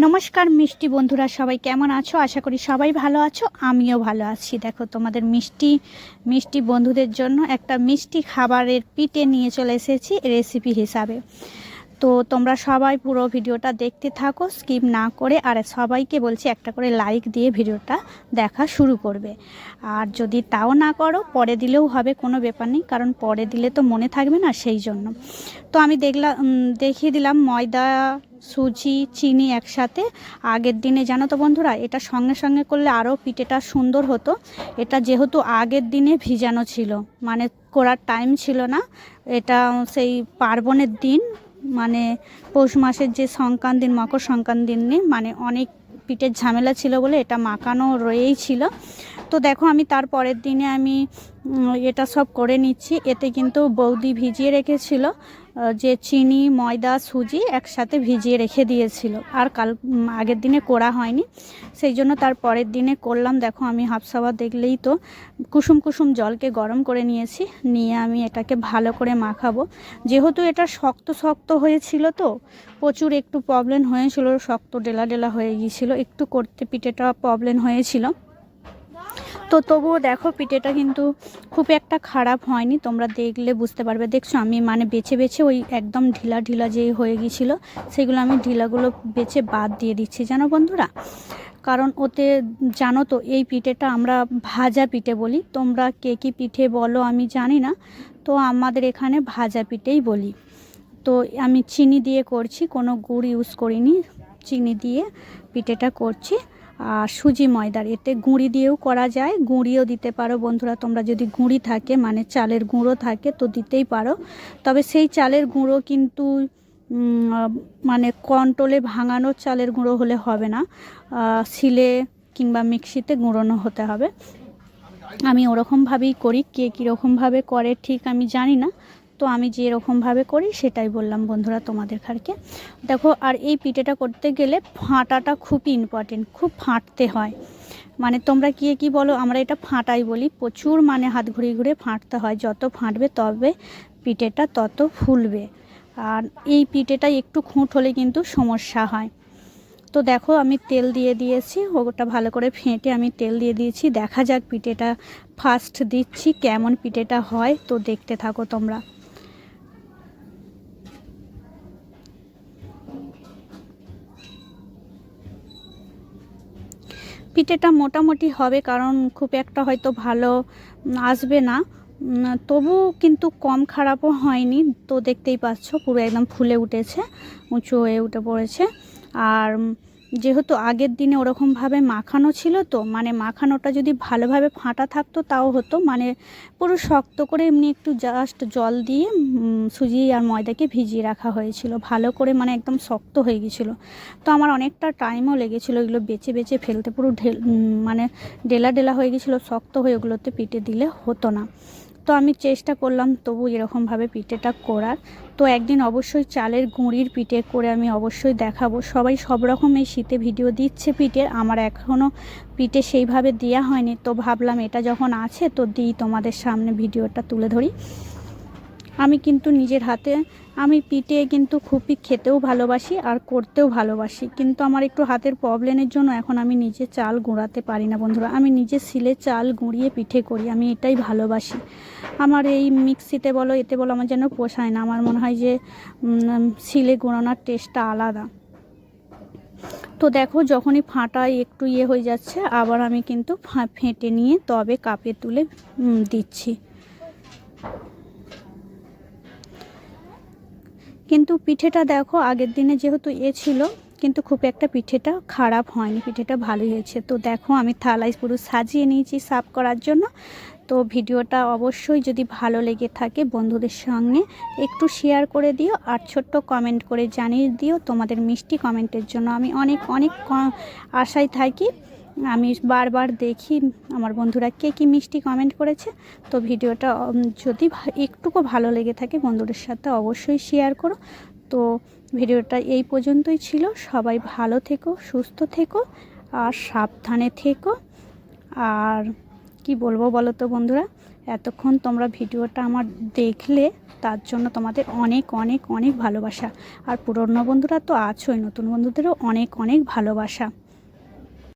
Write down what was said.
নমস্কার মিষ্টি বন্ধুরা, সবাই কেমন আছো? আশা করি সবাই ভালো আছো, আমিও ভালো আছি। দেখো, তোমাদের মিষ্টি মিষ্টি বন্ধুদের জন্য একটা মিষ্টি খাবারের পিঠে নিয়ে চলে এসেছি রেসিপি হিসাবে। তো তোমরা সবাই পুরো ভিডিওটা দেখতে থাকো, স্কিপ না করে। আর সবাইকে বলছি একটা করে লাইক দিয়ে ভিডিওটা দেখা শুরু করবে। আর যদি তাও না করো, পরে দিলেও হবে, কোনো ব্যাপার নেই, কারণ পরে দিলে তো মনে থাকবে না, সেই জন্য। তো আমি দেখিয়ে দিলাম ময়দা, সুজি, চিনি একসাথে। আগের দিনে জানো তো বন্ধুরা, এটা সঙ্গে সঙ্গে করলে আরও পিঠেটা সুন্দর হতো। এটা যেহেতু আগের দিনে ভিজানো ছিল, মানে করার টাইম ছিল না। এটা সেই পার্বণের দিন, মানে পৌষ মাসের যে সংক্রান্তি দিন, মকর সংক্রান্তি দিনে, মানে অনেক পিঠের ঝামেলা ছিল বলে এটা মাখানো রয়েই ছিল। তো দেখো, আমি তার পরের দিনে আমি এটা সব করে নিচ্ছি। এতে কিন্তু বৌদি ভিজিয়ে রেখেছিল, যে চিনি, ময়দা, সুজি একসাথে ভিজিয়ে রেখে দিয়েছিল, আর আগের দিনে করা হয়নি, সেই জন্য তার পরের দিনে করলাম। দেখো, আমি হাফসাওয়া দেখলেই তো কুসুম কুসুম জলকে গরম করে নিয়েছি, নিয়ে আমি এটাকে ভালো করে মাখাবো। যেহেতু এটা শক্ত শক্ত হয়েছিল, তো প্রচুর একটু প্রবলেম হয়েছিল, শক্ত ডেলা ডেলা হয়ে গিয়েছিল, একটু করতে পিঠেটা প্রবলেম হয়েছিল। তো তবুও দেখো, পিঠেটা কিন্তু খুব একটা খারাপ হয়নি, তোমরা দেখলে বুঝতে পারবে। দেখছো, আমি মানে বেছে বেছে ওই একদম ঢিলা ঢিলা যে হয়ে গিয়েছিলো, সেগুলো আমি ঢিলাগুলো বেছে বাদ দিয়ে দিচ্ছি, জানো বন্ধুরা। কারণ ওতে জানো তো, এই পিঠেটা আমরা ভাজা পিঠে বলি, তোমরা কে কী পিঠে বলো আমি জানি না, তো আমাদের এখানে ভাজা পিঠেই বলি। তো আমি চিনি দিয়ে করছি, কোনো গুড় ইউজ করিনি, চিনি দিয়ে পিঠেটা করছি। আর সুজি ময়দার, এতে গুঁড়ি দিয়েও করা যায়, গুঁড়িও দিতে পারো বন্ধুরা। তোমরা যদি গুঁড়ি থাকে, মানে চালের গুঁড়ো থাকে, তো দিতেই পারো। তবে সেই চালের গুঁড়ো কিন্তু মানে কন্ট্রোলে ভাঙানো চালের গুঁড়ো হলে হবে না, শিলে কিংবা মিক্সিতে গুঁড়োনো হতে হবে। আমি ওরকমভাবেই করি, কে কীরকমভাবে করে ঠিক আমি জানি না, তো আমি যেরকমভাবে করি সেটাই বললাম বন্ধুরা তোমাদেরকে। দেখো, আর এই পিঠেটা করতে গেলে ফাটাটা খুবই ইম্পর্টেন্ট, খুব ফাটতে হয়। মানে তোমরা কী বলো, আমরা এটা ফাটাই বলি। প্রচুর মানে হাত ঘুরিয়ে ঘুরে ফাটতে হয়, যত ফাটবে তবে পিঠেটা তত ফুলবে। আর এই পিঠেটা একটু খুঁট হলে কিন্তু সমস্যা হয়। তো দেখো, আমি তেল দিয়ে দিয়েছি, ওটা ভালো করে ফেটে আমি তেল দিয়ে দিয়েছি। দেখা যাক, পিঠেটা ফার্স্ট দিচ্ছি, কেমন পিঠেটা হয়, তো দেখতে থাকো তোমরা। পিঠেটা মোটামুটি হবে, কারণ খুব একটা হয়তো ভালো আসবে না, তবু কিন্তু কম খারাপও হয়নি। তো দেখতেই পাচ্ছ, পুরো একদম ফুলে উঠেছে, উঁচু হয়ে উঠে পড়েছে। আর যেহেতু আগের দিনে ওরকমভাবে মাখানো ছিল, তো মানে মাখানোটা যদি ভালোভাবে ফাটা থাকতো তাও হতো, মানে পুরো শক্ত করে এমনি একটু জাস্ট জল দিয়ে সুজি আর ময়দাকে ভিজিয়ে রাখা হয়েছিল ভালো করে, মানে একদম শক্ত হয়ে গিয়েছিলো। তো আমার অনেকটা টাইমও লেগেছিলো এগুলো বেছে বেছে ফেলতে, পুরো মানে ডেলা ডেলা হয়ে গেছিলো, শক্ত হয়ে ওগুলোতে পিঠে দিলে হতো না। তো আমি চেষ্টা করলাম তবু এরকমভাবে পিঠেটা করার। তো একদিন অবশ্যই চালের গুঁড়ির পিঠে করে আমি অবশ্যই দেখাবো। সবাই সব রকম এই শীতে ভিডিও দিচ্ছে পিঠের, আমার এখনও পিঠে সেইভাবে দেওয়া হয়নি, তো ভাবলাম এটা যখন আছে তো দিই, তোমাদের সামনে ভিডিওটা তুলে ধরি। আমি কিন্তু নিজের হাতে আমি পিঠে কিন্তু খুবই খেতেও ভালোবাসি আর করতেও ভালোবাসি, কিন্তু আমার একটু হাতের প্রবলেমের জন্য এখন আমি নিজে চাল গুঁড়াতে পারি না বন্ধুরা। আমি নিজে শিলে চাল গুঁড়িয়ে পিঠে করি, আমি এটাই ভালোবাসি। আমার এই মিক্সিতে বলো এতে বলো আমার যেন পোষায় না, আমার মনে হয় যে শিলে গুঁড়ানোর টেস্টটা আলাদা। তো দেখো, যখনই ফাটায় একটু হয়ে যাচ্ছে, আবার আমি কিন্তু ফেটে নিয়ে তবে কাপে তুলে দিচ্ছি। কিন্তু পিঠেটা দেখো, আগের দিনে যেহেতু ছিল, কিন্তু খুব একটা পিঠেটা খারাপ হয়নি, পিঠেটা ভালোই হয়েছে। তো দেখো, আমি থালায় পুরো সাজিয়ে নিয়েছি সার্ভ করার জন্য। তো ভিডিওটা অবশ্যই যদি ভালো লেগে থাকে বন্ধুদের সঙ্গে একটু শেয়ার করে দিও, আর ছোট্ট কমেন্ট করে জানিয়ে দিও। তোমাদের মিষ্টি কমেন্টের জন্য আমি অনেক অনেক আশায় থাকি। আমি বারবার দেখি আমার বন্ধুরা কে কী মিষ্টি কমেন্ট করেছে। তো ভিডিওটা যদি একটুকু ভালো লেগে থাকে বন্ধুদের সাথে অবশ্যই শেয়ার করো। তো ভিডিওটা এই পর্যন্তই ছিল। সবাই ভালো থেকো, সুস্থ থেকো আর সাবধানে থেকো। আর কি বলবো বলো তো বন্ধুরা, এতক্ষণ তোমরা ভিডিওটা আমার দেখলে তার জন্য তোমাদের অনেক অনেক অনেক ভালোবাসা। আর পুরনো বন্ধুরা তো আছোই, নতুন বন্ধুদেরও অনেক অনেক ভালোবাসা।